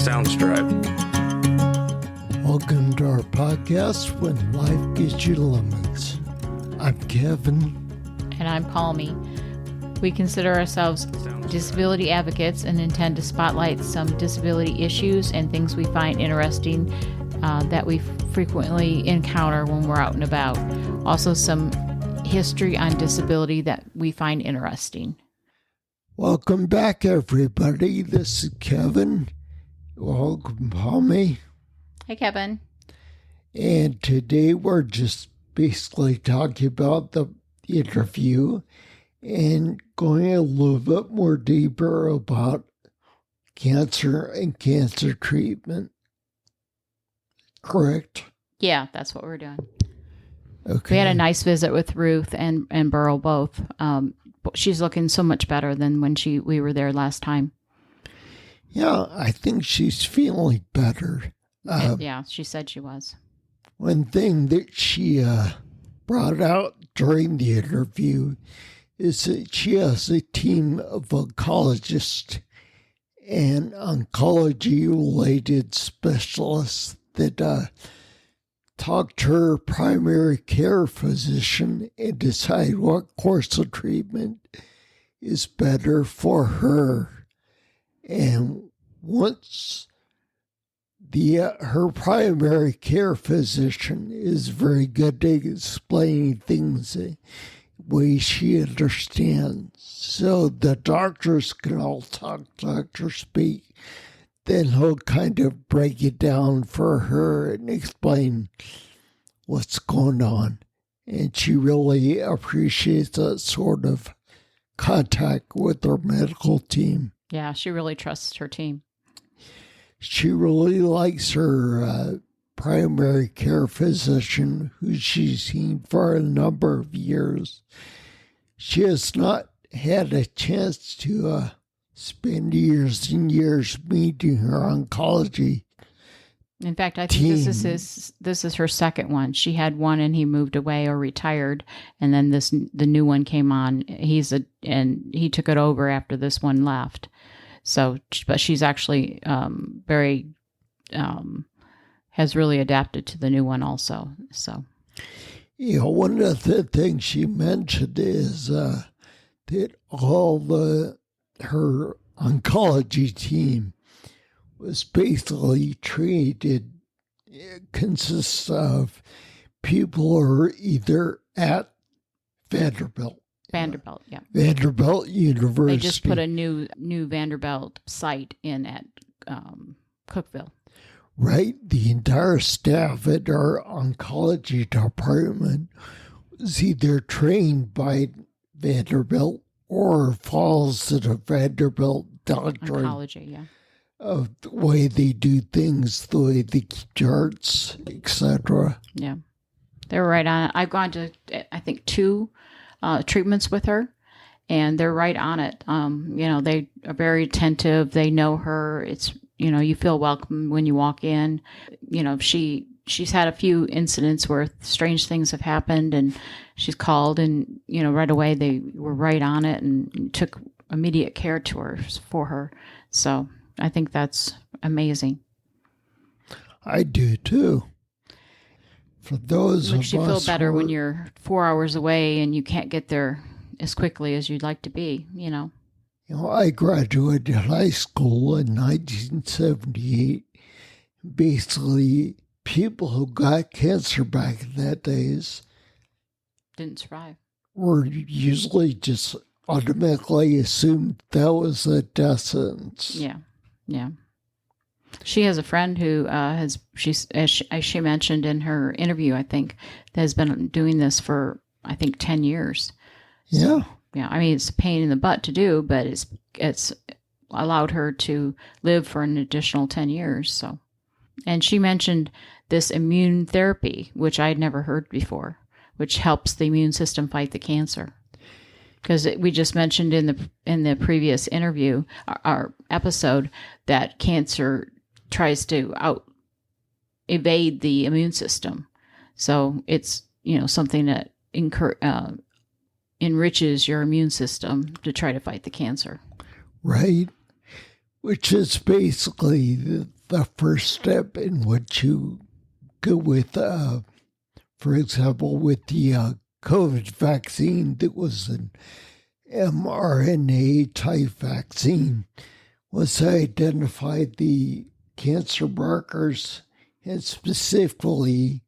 Soundstripe. Welcome to our podcast, When Life Gives You Lemons. I'm Kevin. And I'm Palmy. We consider ourselves disability advocates and intend to spotlight some disability issues and things we find interesting that we frequently encounter when we're out and about. Also, some history on disability that we find interesting. Welcome back, everybody. This is Kevin. Welcome, Palmy. Hey, Kevin. And today we're just basically talking about the interview and going a little bit more deeper about cancer and cancer treatment. Correct? Yeah, that's what we're doing. Okay. We had a nice visit with Ruth and Burl both. She's looking so much better than when we were there last time. Yeah, I think she's feeling better. Yeah, she said she was. One thing that she brought out during the interview is that she has a team of oncologists and oncology-related specialists that talk to her primary care physician and decide what course of treatment is better for her. And once her primary care physician is very good at explaining things the way she understands, so the doctors can all talk doctor speak, then he'll kind of break it down for her and explain what's going on. And she really appreciates that sort of contact with her medical team. Yeah, she really trusts her team. She really likes her primary care physician, who she's seen for a number of years. She has not had a chance to spend years and years meeting her oncology. In fact, I think this is her second one. She had one and he moved away or retired, and then the new one came on. And he took it over after this one left. So, but she's actually has really adapted to the new one also. So, one of the things she mentioned is that all her oncology team was basically treated, consists of people who are either at Vanderbilt, yeah. Vanderbilt University. They just put a new Vanderbilt site in at Cookeville. Right. The entire staff at our oncology department was either trained by Vanderbilt or falls to the Vanderbilt doctrine. Oncology, yeah. Of the way they do things, the way they keep charts, etc. Yeah. They're right on it. I've gone to, I think, 2 treatments with her, and they're right on it. They are very attentive. They know her. It's, you feel welcome when you walk in. She's had a few incidents where strange things have happened, and she's called, and, right away they were right on it and took immediate care for her. So I think that's amazing. I do too. For those Makes you feel better when you're 4 hours away and you can't get there as quickly as you'd like to be, I graduated high school in 1978. Basically, people who got cancer back in that days didn't survive. Were usually just automatically assumed that was a death sentence. Yeah. She has a friend who as she mentioned in her interview, I think, that has been doing this for, 10 years. Yeah. Yeah, it's a pain in the butt to do, but it's allowed her to live for an additional 10 years. So, and she mentioned this Immunotherapy, which I had never heard before, which helps the immune system fight the cancer. Because we just mentioned in the previous interview, our episode, that cancer tries to evade the immune system. So it's something that enriches your immune system to try to fight the cancer. Right. Which is basically the first step in what you go with, for example, with the COVID vaccine that was an mRNA type vaccine, was to identify the cancer markers and specifically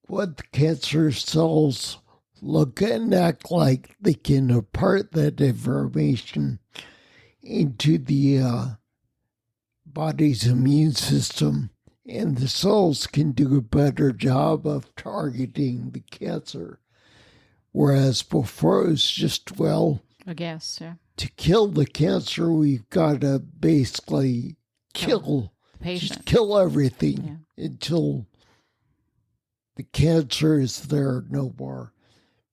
what the cancer cells look and act like. They can impart that information into the body's immune system, and the cells can do a better job of targeting the cancer. Whereas before it was just, well, I guess, yeah. to kill the cancer, we've got to basically kill the patient. Just kill everything until the cancer is there no more.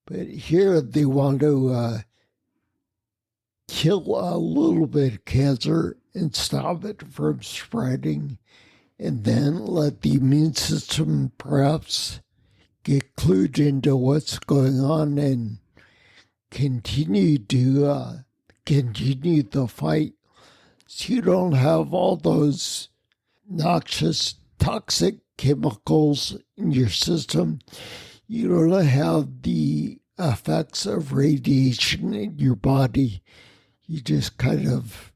But here they want to kill a little bit of cancer and stop it from spreading, and then let the immune system perhaps get clued into what's going on and continue the fight, so you don't have all those noxious, toxic chemicals in your system. You don't have the effects of radiation in your body. You just kind of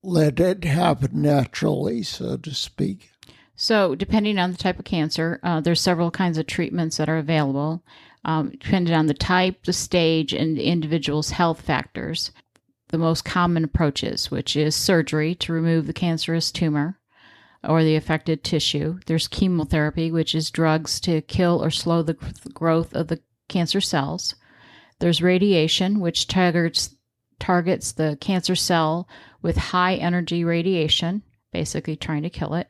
let it happen naturally, so to speak. So depending on the type of cancer, there's several kinds of treatments that are available, depending on the type, the stage, and the individual's health factors. The most common approaches, which is surgery to remove the cancerous tumor or the affected tissue. There's chemotherapy, which is drugs to kill or slow the growth of the cancer cells. There's radiation, which targets the cancer cell with high energy radiation, basically trying to kill it.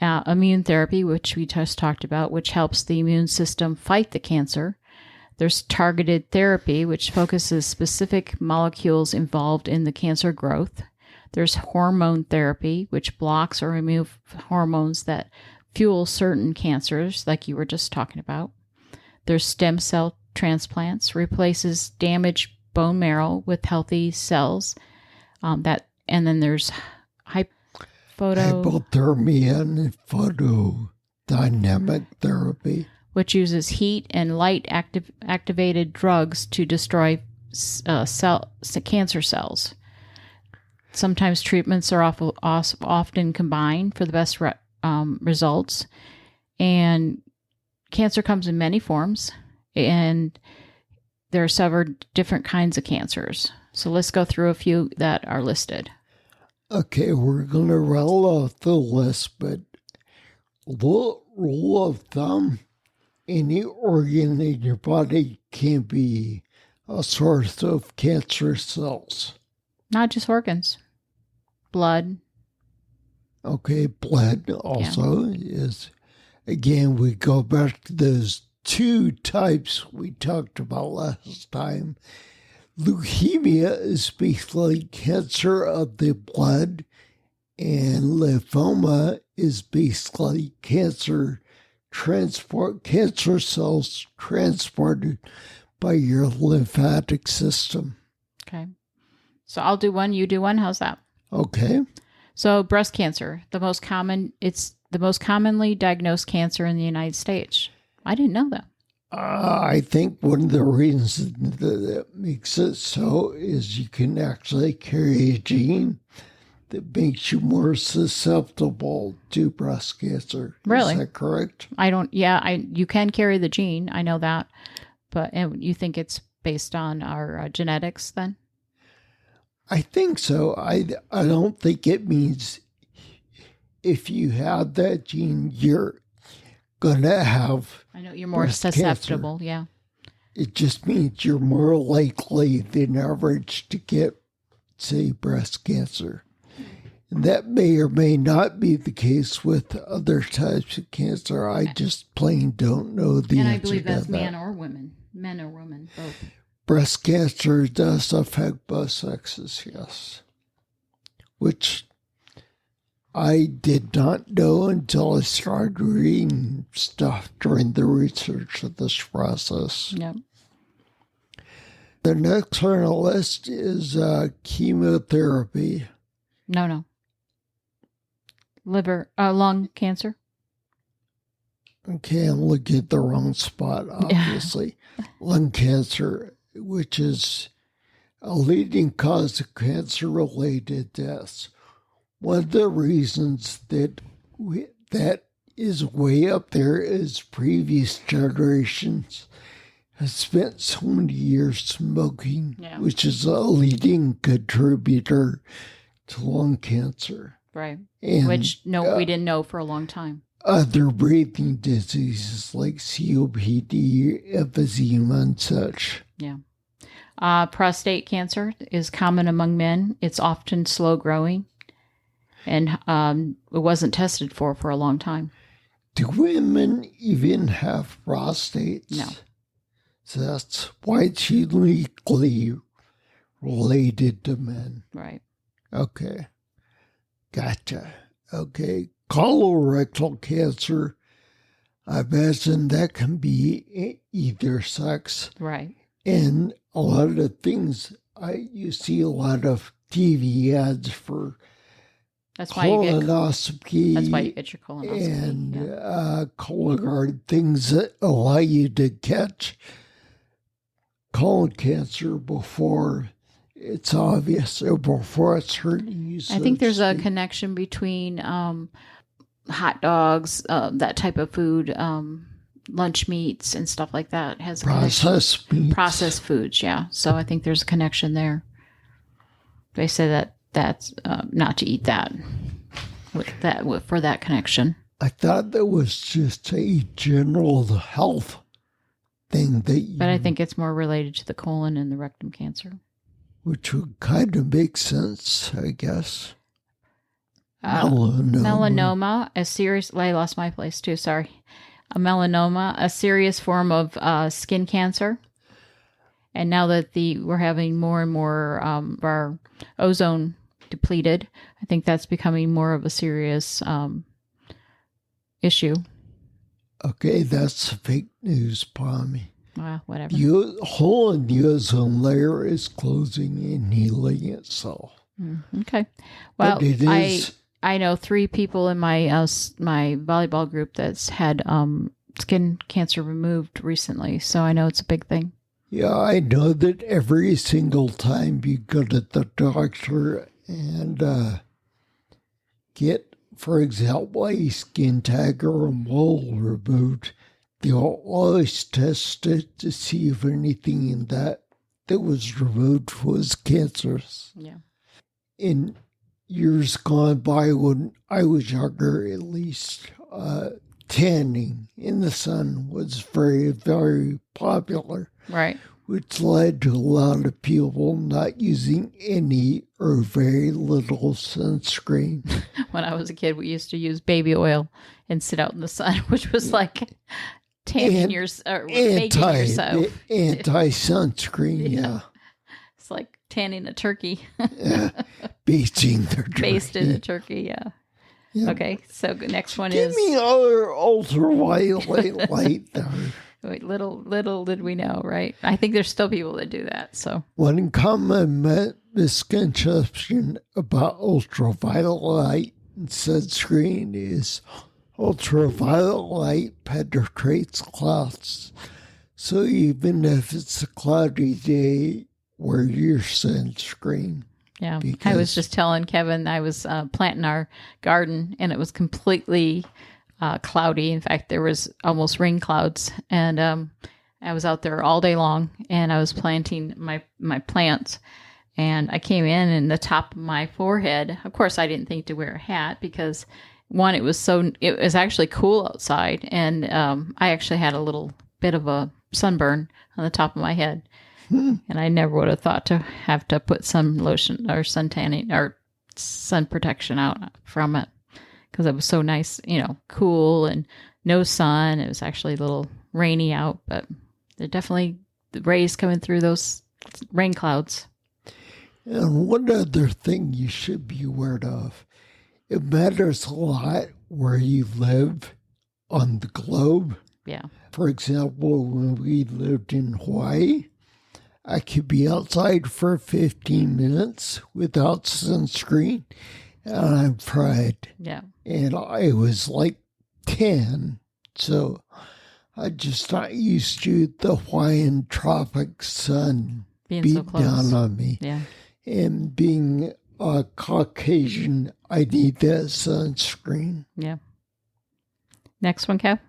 Immune therapy, which we just talked about, which helps the immune system fight the cancer. There's targeted therapy, which focuses specific molecules involved in the cancer growth. There's hormone therapy, which blocks or removes hormones that fuel certain cancers, like you were just talking about. There's stem cell transplants, replaces damaged bone marrow with healthy cells. And then there's hypothermia and photodynamic therapy, which uses heat and light activated drugs to destroy cancer cells. Sometimes treatments are often combined for the best results. And cancer comes in many forms, and there are several different kinds of cancers. So let's go through a few that are listed. Okay, we're going to rattle off the list, but rule of thumb, any organ in your body can be a source of cancer cells. Not just organs. Blood. Okay, blood also is, again, we go back to those two types we talked about last time. Leukemia is basically cancer of the blood, and lymphoma is basically cancer cells transported by your lymphatic system. Okay. So I'll do one, you do one. How's that? Okay. So breast cancer, it's the most commonly diagnosed cancer in the United States. I didn't know that. I think one of the reasons that makes it so is you can actually carry a gene that makes you more susceptible to breast cancer. Really? Is that correct? You can carry the gene. I know that. And you think it's based on our genetics then? I think so. I don't think it means if you have that gene, you're going to have I know you're more susceptible, cancer. Yeah. It just means you're more likely than average to get, say, breast cancer. And that may or may not be the case with other types of cancer. I just plain don't know the answer. And I believe that's men or women, both. Breast cancer does affect both sexes, yes. Which I did not know until I started reading stuff during the research of this process. Yep. The next on the list is chemotherapy. No. lung cancer. Okay, I'm looking at the wrong spot, obviously. Lung cancer, which is a leading cause of cancer-related deaths. One of the reasons that is way up there is previous generations have spent so many years smoking, which is a leading contributor to lung cancer. Right. And, which we didn't know for a long time. Other breathing diseases like COPD, emphysema, and such. Yeah. Prostate cancer is common among men. It's often slow growing, and it wasn't tested for a long time. Do women even have prostates? No. So that's why it's uniquely related to men. Right. Okay. Gotcha. Okay. Colorectal cancer, I imagine that can be either sex. Right. And a lot of the things, you see a lot of TV ads for colonoscopy. That's why you get your colonoscopy. And Cologuard, things that allow you to catch colon cancer before it's obvious or before it's hurting you. I think there's a connection between hot dogs, that type of food, lunch meats and stuff like that. Has processed foods, yeah. So I think there's a connection there. They say that's not to eat that for that connection. I thought that was just a general health thing But I think it's more related to the colon and the rectum cancer. Which would kind of make sense, I guess. Melanoma, a serious... I lost my place too, sorry. A melanoma, a serious form of skin cancer. And now that we're having more and more of our ozone depleted, I think that's becoming more of a serious issue. Okay, that's fake news, Pommy. Whatever. The hole in the ozone layer is closing and healing itself. Okay. Well, I know 3 people in my my volleyball group that's had skin cancer removed recently, so I know it's a big thing. Yeah, I know that every single time you go to the doctor and get, for example, a skin tag or a mole removed, they'll always test it to see if anything in that was removed was cancerous. Yeah. In years gone by, when I was younger, at least, tanning in the sun was very, very popular. Right. Which led to a lot of people not using any or very little sunscreen. When I was a kid, we used to use baby oil and sit out in the sun, which was like tanning yourself. Anti-sunscreen, yeah. It's like tanning a turkey. Basting their turkey. Basted a turkey, yeah. Okay, so next one Give me other ultraviolet light there. Wait, little did we know, right? I think there's still people that do that. So one common misconception about ultraviolet light and sunscreen is ultraviolet light penetrates clouds. So even if it's a cloudy day, wear your sunscreen. Yeah, I was just telling Kevin I was planting our garden, and it was completely cloudy. In fact, there was almost rain clouds, and I was out there all day long, and I was planting my plants, and I came in, and the top of my forehead, of course, I didn't think to wear a hat because, one, it was actually cool outside, and I actually had a little bit of a sunburn on the top of my head. And I never would have thought to have to put some lotion or sun tanning or sun protection out from it because it was so nice, cool and no sun. It was actually a little rainy out, but there definitely the rays coming through those rain clouds. And one other thing you should be aware of, it matters a lot where you live on the globe. Yeah. For example, when we lived in Hawaii, I could be outside for 15 minutes without sunscreen, and I'm fried. Yeah. And I was like 10, so I just not used to the Hawaiian tropic sun Being beat so close. down on me. Yeah. And being a Caucasian, I need that sunscreen. Yeah. Next one, Kev.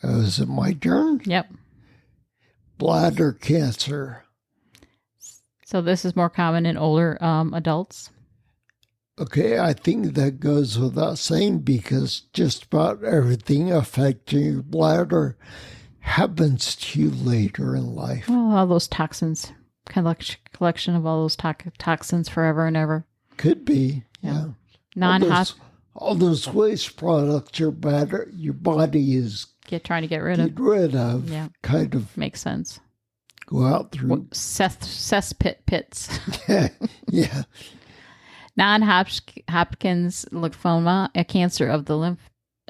Is it my turn? Yep. Bladder cancer. So this is more common in older adults. Okay, I think that goes without saying because just about everything affecting your bladder happens to you later in life. Well, all those toxins, collection of all those toxins forever and ever. Could be, yeah. All those waste products your body is trying to get rid of. Yeah. Kind of makes sense. Go out through cesspit pits. Yeah. Non-Hodgkin's lymphoma, a cancer of the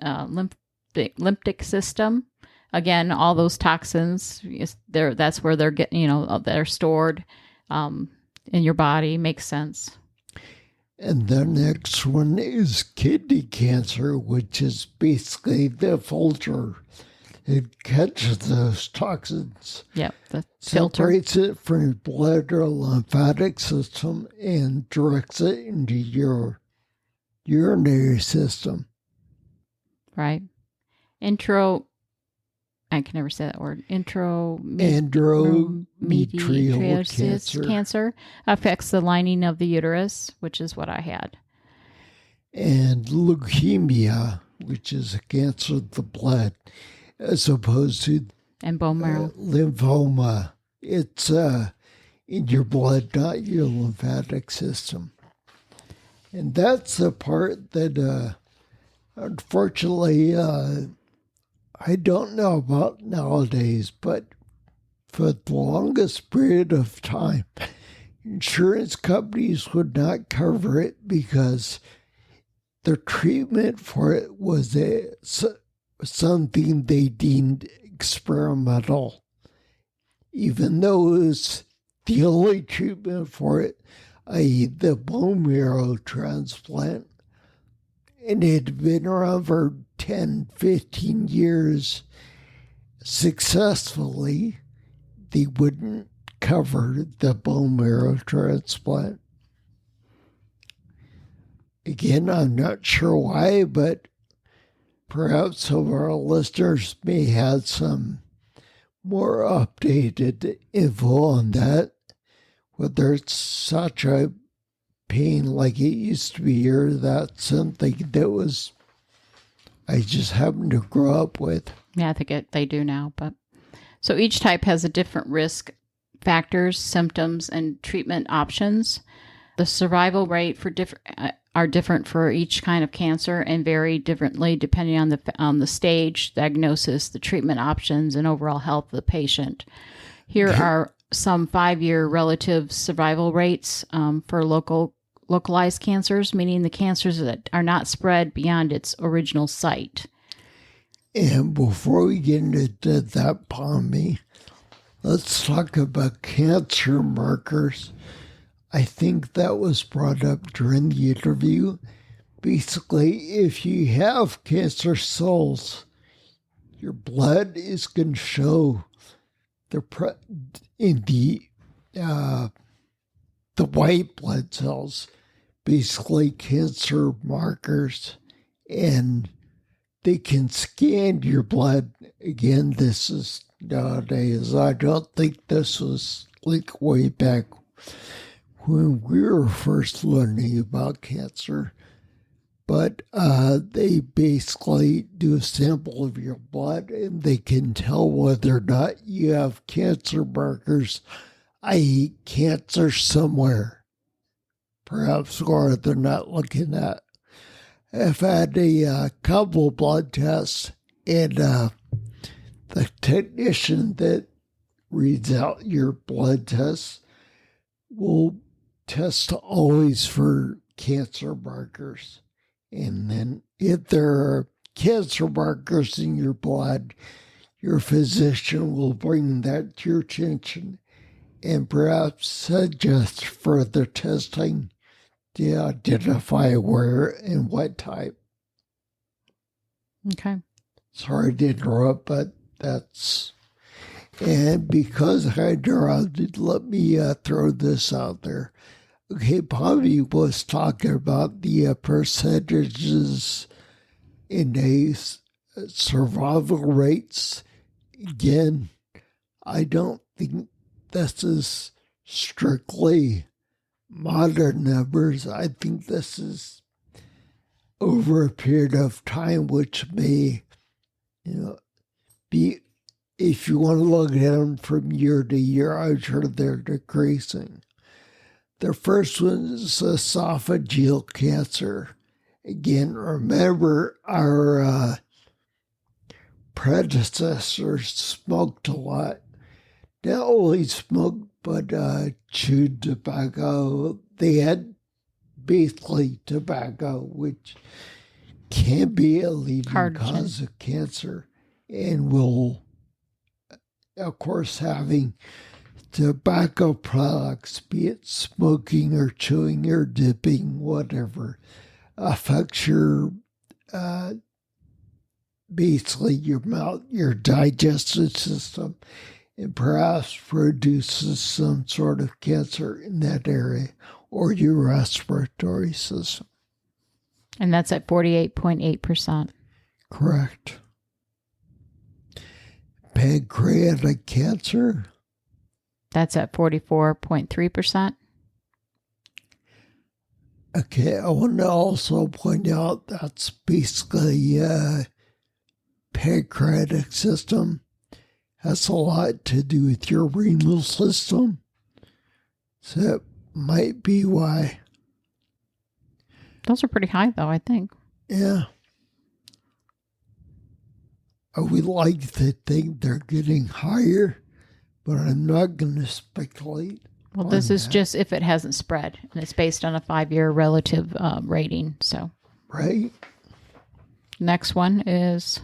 lymphatic system. Again, all those toxins, that's where they're getting, they're stored in your body. Makes sense. And the next one is kidney cancer, which is basically the filter. It catches those toxins. Yep, the separates it from your blood or lymphatic system and directs it into your urinary system. Right. I can never say that word. Endometriosis cancer affects the lining of the uterus, which is what I had. And leukemia, which is a cancer of the blood, as opposed to and bone marrow lymphoma. It's in your blood, not your lymphatic system. And that's the part that, unfortunately, I don't know about nowadays, but for the longest period of time, insurance companies would not cover it because the treatment for it was something they deemed experimental, even though it was the only treatment for it, i.e. the bone marrow transplant, and it had been around for 10, 15 years successfully. They wouldn't cover the bone marrow transplant. Again, I'm not sure why, but perhaps some of our listeners may have some more updated info on that, whether it's such a pain like it used to be, or that's something that I just happened to grow up with. Yeah, I think they do now. But so each type has a different risk factors, symptoms, and treatment options. The survival rate are different for each kind of cancer and vary differently depending on the stage, diagnosis, the treatment options, and overall health of the patient. Here are some 5-year relative survival rates for localized cancers, meaning the cancers that are not spread beyond its original site. And before we get into that, Pommy, let's talk about cancer markers. I think that was brought up during the interview. Basically, if you have cancer cells, your blood is going to show the white blood cells, basically cancer markers, and they can scan your blood. Again, this is nowadays. I don't think this was like way back when we were first learning about cancer, but they basically do a sample of your blood and they can tell whether or not you have cancer markers, i.e. cancer somewhere, perhaps, or they're not looking at. I've had a couple blood tests, and the technician that reads out your blood tests will test always for cancer markers. And then if there are cancer markers in your blood, your physician will bring that to your attention and perhaps suggest further testing to identify where and what type. Okay. Sorry to interrupt, but that's... And because I interrupted, let me throw this out there. Okay, Bobby was talking about the percentages in a survival rates. Again, I don't think this is strictly modern numbers. I think this is over a period of time, which may, be, if you want to look at them from year to year, I'm sure they're decreasing. The first one is esophageal cancer. Again, remember our predecessors smoked a lot. Not only smoked, but chewed tobacco. They had basically tobacco, which can be a leading cause of cancer, and will, of course, having tobacco products, be it smoking or chewing or dipping, whatever, affects your basically your mouth, your digestive system, and perhaps produces some sort of cancer in that area or your respiratory system. And that's at 48.8%. Correct. Pancreatic cancer. That's at 44.3%. Okay, I want to also point out that's basically pancreatic system has a lot to do with your renal system. So that might be why. Those are pretty high, though, I think. Yeah. I would like to think they're getting higher, but I'm not going to speculate. Well, this is just if it hasn't spread, and it's based on a 5-year relative rating. So, right. Next one is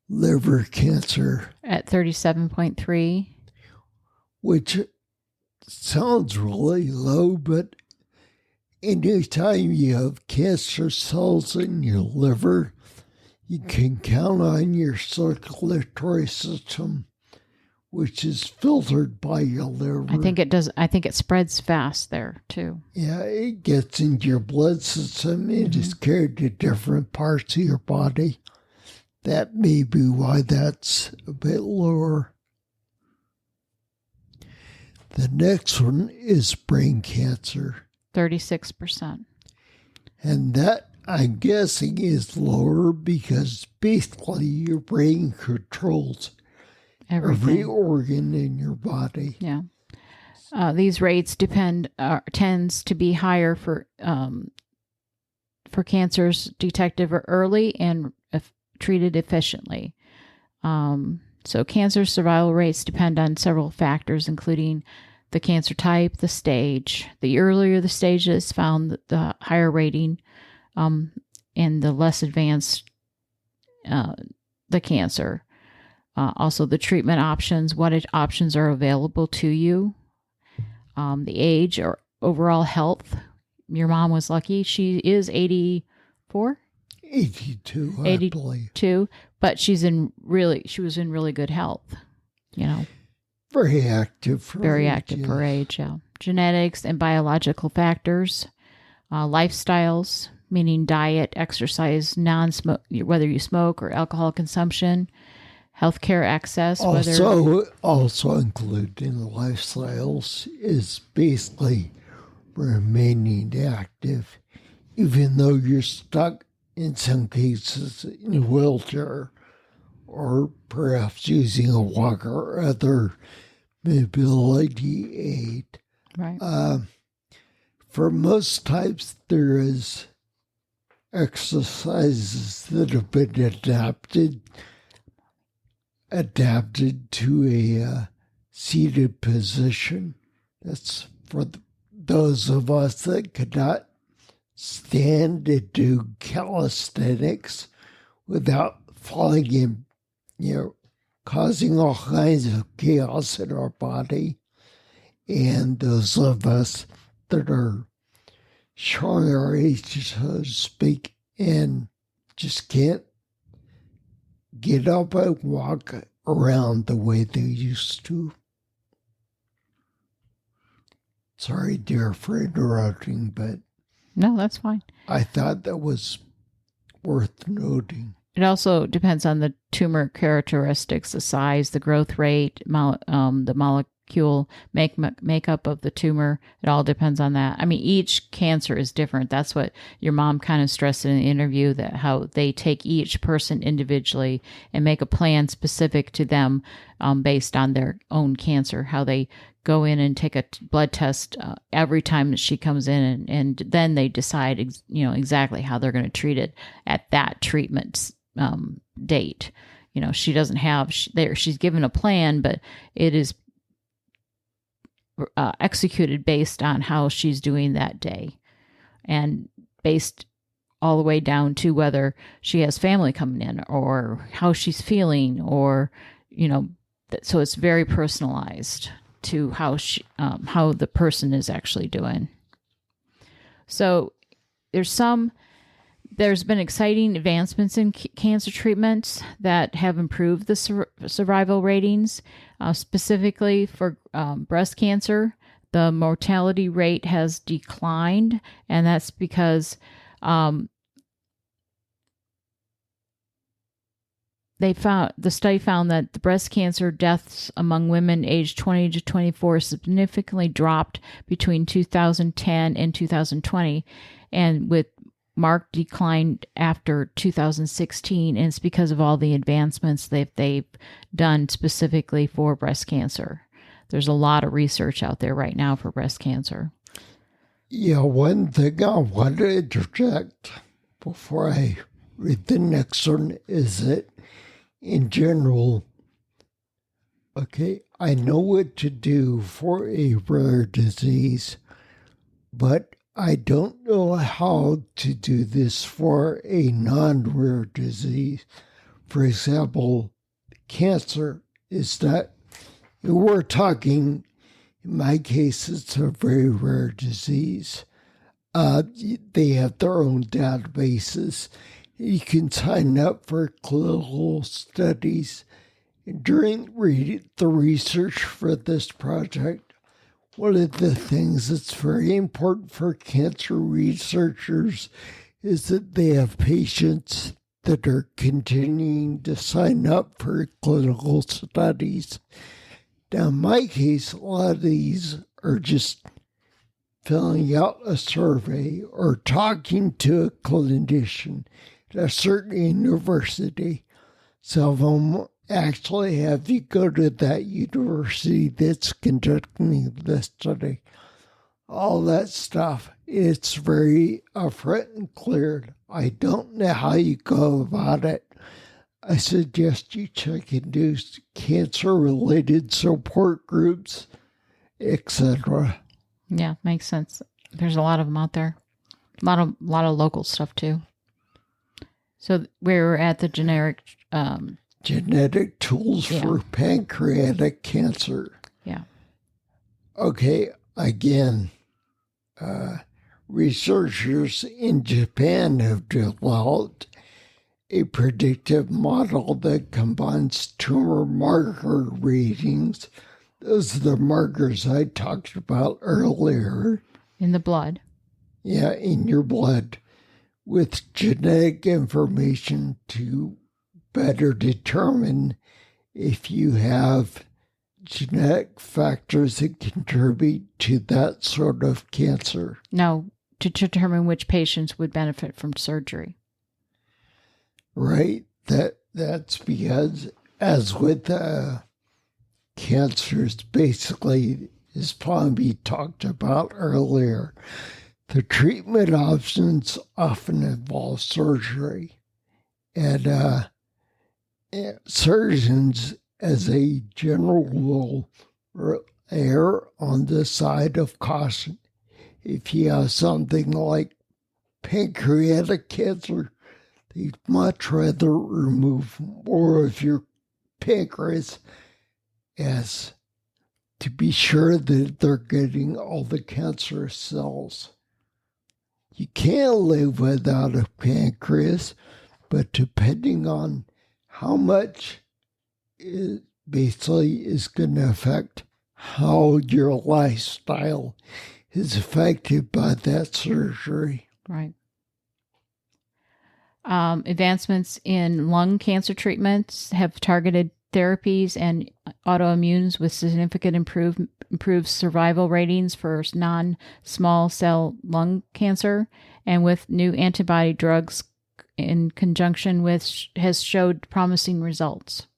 liver cancer at 37.3, which sounds really low, but anytime you have cancer cells in your liver, you can count on your circulatory system, which is filtered by your liver. I think it does. I think it spreads fast there too. Yeah, it gets into your blood system. It is carried to different parts of your body. That may be why that's a bit lower. The next one is brain cancer. 36%. And that, I'm guessing, is lower because basically your brain controls every organ in your body. Yeah. These rates tends to be higher for cancers detected early and treated efficiently. So cancer survival rates depend on several factors, including the cancer type, the stage. The earlier the stage is found, the higher rating, and the less advanced the cancer. Also, the treatment options, what options are available to you, the age or overall health. Your mom was lucky. She is 84? 82, I believe. 82, but she was in really good health, Very active for her age, yeah. Genetics and biological factors, lifestyles, meaning diet, exercise, non-smoke, whether you smoke or alcohol consumption, healthcare access. Also included in the lifestyles is basically remaining active, even though you're stuck in some cases in a wheelchair, or perhaps using a walker or other mobility aid. Right. For most types, there is exercises that have been adapted to a seated position. That's for those of us that could not stand to do calisthenics without falling in, causing all kinds of chaos in our body. And those of us that are showing our age, so to speak, and just can't get up and walk around the way they used to. Sorry, dear, for interrupting, but No, that's fine. I thought that was worth noting. It also depends on the tumor characteristics, the size, the growth rate, the molecule makeup of the tumor. It all depends on that. I mean, each cancer is different. That's what your mom kind of stressed in the interview, that how they take each person individually and make a plan specific to them based on their own cancer, how they go in and take a blood test every time that she comes in, and then they decide exactly how they're going to treat it at that treatment date. She doesn't have she's given a plan, but it is executed based on how she's doing that day, and based all the way down to whether she has family coming in or how she's feeling, or so it's very personalized to how the person is actually doing. So there's been exciting advancements in cancer treatments that have improved the survival ratings. Specifically for breast cancer, the mortality rate has declined, and that's because the study found that the breast cancer deaths among women aged 20 to 24 significantly dropped between 2010 and 2020, and with marked decline after 2016, and it's because of all the advancements they've done specifically for breast cancer. There's a lot of research out there right now for breast cancer. Yeah, one thing I want to interject before I read the next one is that in general, okay, I know what to do for a rare disease, but I don't know how to do this for a non-rare disease. For example, cancer is that we're talking, in my case, it's a very rare disease. They have their own databases. You can sign up for clinical studies. During the research for this project, one of the things that's very important for cancer researchers is that they have patients that are continuing to sign up for clinical studies. Now, in my case, a lot of these are just filling out a survey or talking to a clinician at a certain university. Some of them actually have you go to that university that's conducting the study. All that stuff, it's very upfront and clear. I don't know how you go about it. I suggest you check into cancer-related support groups, etc. Yeah, makes sense. There's a lot of them out there. A lot of local stuff too. So we're at the genetic tools for pancreatic cancer. Yeah. Okay, again, researchers in Japan have developed a predictive model that combines tumor marker readings. Those are the markers I talked about earlier. In the blood. Yeah, in your blood, with genetic information to better determine if you have genetic factors that contribute to that sort of cancer. No, to determine which patients would benefit from surgery. Right? That's because, as with cancers, basically, as probably talked about earlier, the treatment options often involve surgery. And surgeons, as a general rule, err on the side of caution. If you have something like pancreatic cancer, they'd much rather remove more of your pancreas as to be sure that they're getting all the cancerous cells. you can't live without a pancreas, but depending on how much it basically is going to affect how your lifestyle is affected by that surgery. Right. Advancements in lung cancer treatments have targeted therapies and autoimmunes with significant improved survival ratings for non-small cell lung cancer, and with new antibody drugs in conjunction with has showed promising results.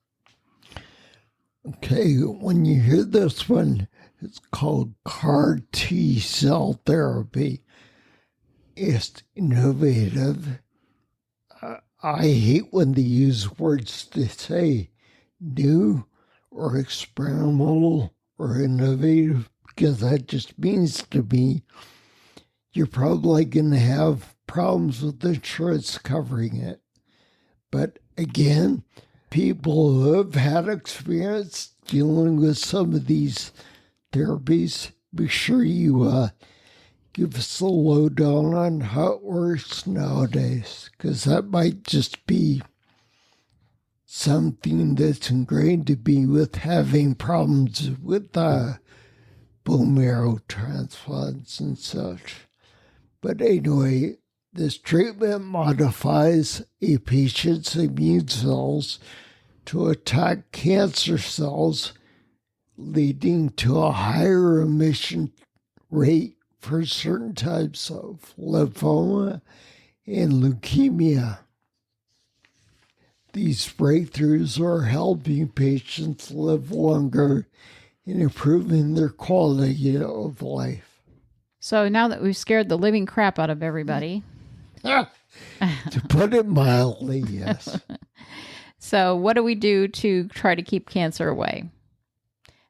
Okay, when you hear this one, it's called CAR T cell therapy. It's innovative. I hate when they use words to say new or experimental or innovative, because that just means to me you're probably going to have problems with insurance covering it. But again, people who have had experience dealing with some of these therapies, be sure you give us a lowdown on how it works nowadays, because that might just be something that's ingrained to be with having problems with bone marrow transplants and such. But anyway, this treatment modifies a patient's immune cells to attack cancer cells, leading to a higher remission rate for certain types of lymphoma and leukemia. These breakthroughs are helping patients live longer and improving their quality of life. So now that we've scared the living crap out of everybody. To put it mildly, yes. So what do we do to try to keep cancer away?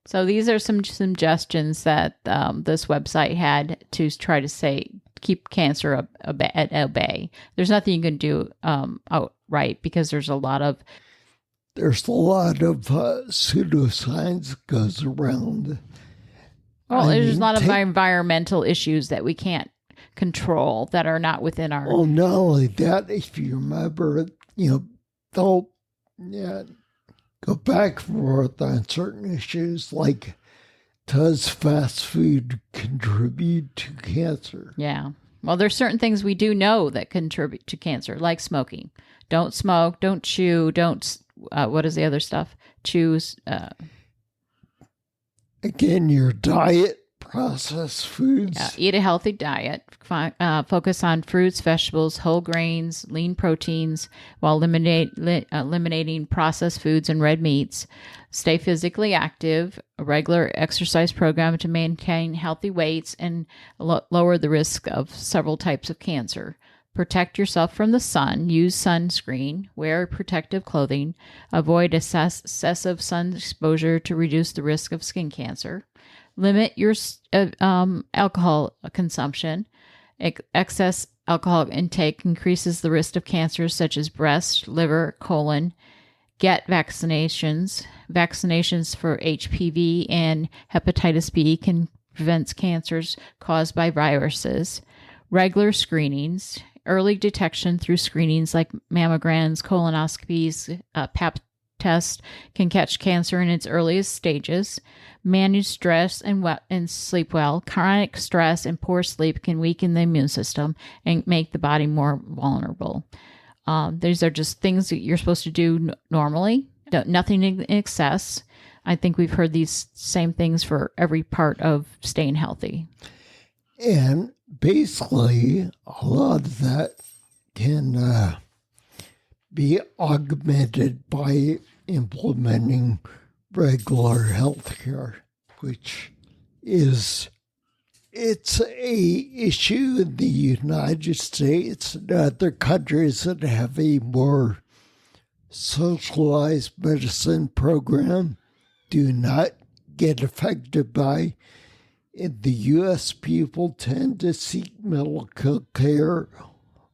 So these are some suggestions that this website had to try to keep cancer at bay. There's nothing you can do outright, because there's a lot of pseudoscience goes around. Well, there's a lot of environmental issues that we can't control that are not within our... Well, not only that, if you remember, they'll go back and forth on certain issues, like, does fast food contribute to cancer? Yeah. Well, there's certain things we do know that contribute to cancer, like smoking. Don't smoke, don't chew, don't... what is the other stuff? Choose... Again, your diet, processed foods. Eat a healthy diet. Focus on fruits, vegetables, whole grains, lean proteins, while eliminating processed foods and red meats. Stay physically active. A regular exercise program to maintain healthy weights and lower the risk of several types of cancer. Protect yourself from the sun. Use sunscreen. Wear protective clothing. Avoid excessive sun exposure to reduce the risk of skin cancer. Limit your alcohol consumption. Excess alcohol intake increases the risk of cancers such as breast, liver, colon. Get vaccinations. Vaccinations for HPV and hepatitis B can prevent cancers caused by viruses. Regular screenings. Early detection through screenings like mammograms, colonoscopies, Pap tests can catch cancer in its earliest stages. Manage stress and sleep well. Chronic stress and poor sleep can weaken the immune system and make the body more vulnerable. These are just things that you're supposed to do normally. Nothing in excess. I think we've heard these same things for every part of staying healthy. And basically, a lot of that can be augmented by implementing regular health care, which it's a issue in the United States and other countries that have a more socialized medicine program do not get affected by. In the U.S., people tend to seek medical care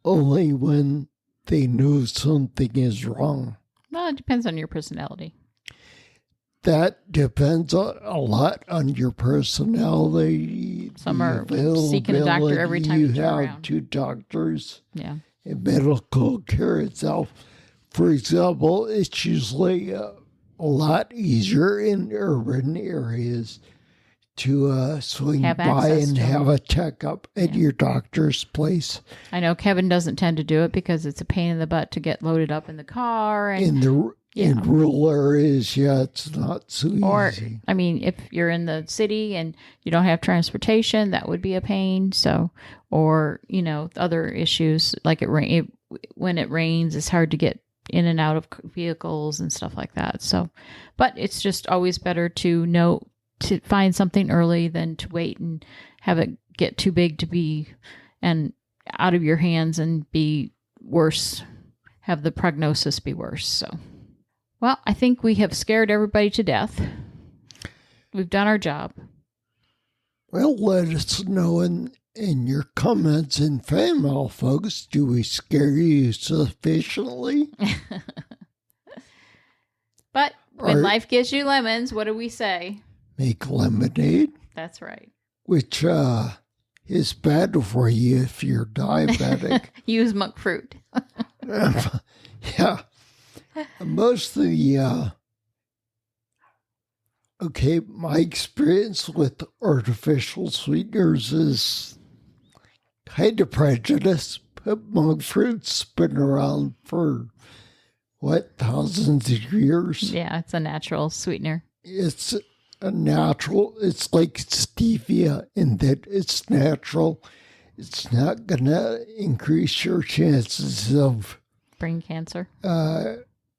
only when they know something is wrong. Well, it depends on your personality. that depends a lot on your personality. Some are seeking a doctor every time you turn have around. to doctors Yeah. in medical care itself. For example, it's usually a lot easier in urban areas to swing Have by access and to have a checkup at your doctor's place. I know Kevin doesn't tend to do it because it's a pain in the butt to get loaded up in the car. And, In rural areas, it's not so or, easy. I mean, if you're in the city and you don't have transportation, that would be a pain. So, or, other issues like when it rains, it's hard to get in and out of vehicles and stuff like that. So, but it's just always better to find something early than to wait and have it get too big to be and out of your hands and be worse, have the prognosis be worse. So, well, I think we have scared everybody to death. We've done our job. Well, let us know in your comments and fan mail, folks. Do we scare you sufficiently? But when life gives you lemons, what do we say? Make lemonade. That's right. Which is bad for you if you're diabetic. Use monk fruit. Yeah. Most of the, my experience with artificial sweeteners is kind of prejudiced. But monk fruit's been around for, thousands of years? Yeah, it's a natural sweetener. It's it's like stevia in that it's natural. It's not going to increase your chances of brain cancer.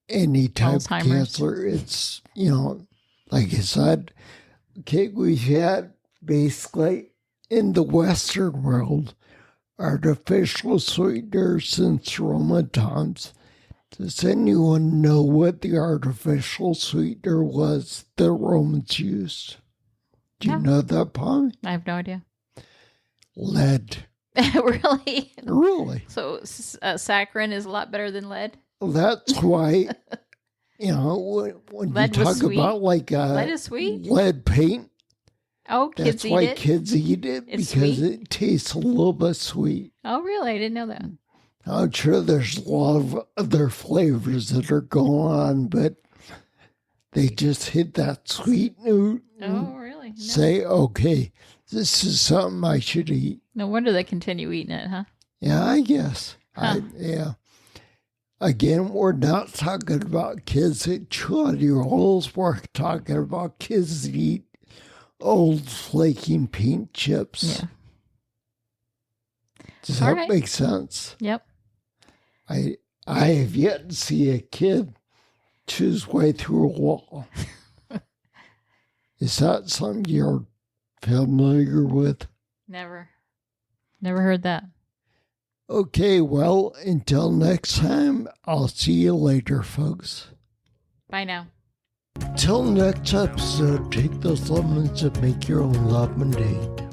Any type of Alzheimer's. cancer. It's, like I said, we've had basically in the Western world artificial sweeteners since Roman times. Does anyone know what the artificial sweetener was the Romans used? Do you know that, Pommy? I have no idea. Lead. Really? Really? So saccharin is a lot better than lead? That's why, when Lead you was talk sweet? about Lead is sweet? lead paint, Oh, kids that's eat why it? kids eat it, It's because sweet? it tastes a little bit sweet. Oh, really? I didn't know that. I'm sure there's a lot of other flavors that are going on, but they just hit that sweet note and Oh, really? No. say, okay, this is something I should eat. No wonder they continue eating it, huh? Yeah, I guess. Huh. Yeah. Again, we're not talking about kids that chew on your holes. We're talking about kids that eat old flaking paint chips. Yeah. Does that All right. make sense? Yep. I have yet to see a kid chew his way through a wall. Is that something you're familiar with? Never heard that. Okay, well, until next time, I'll see you later, folks. Bye now. Till next episode, take those lemons and make your own lemonade.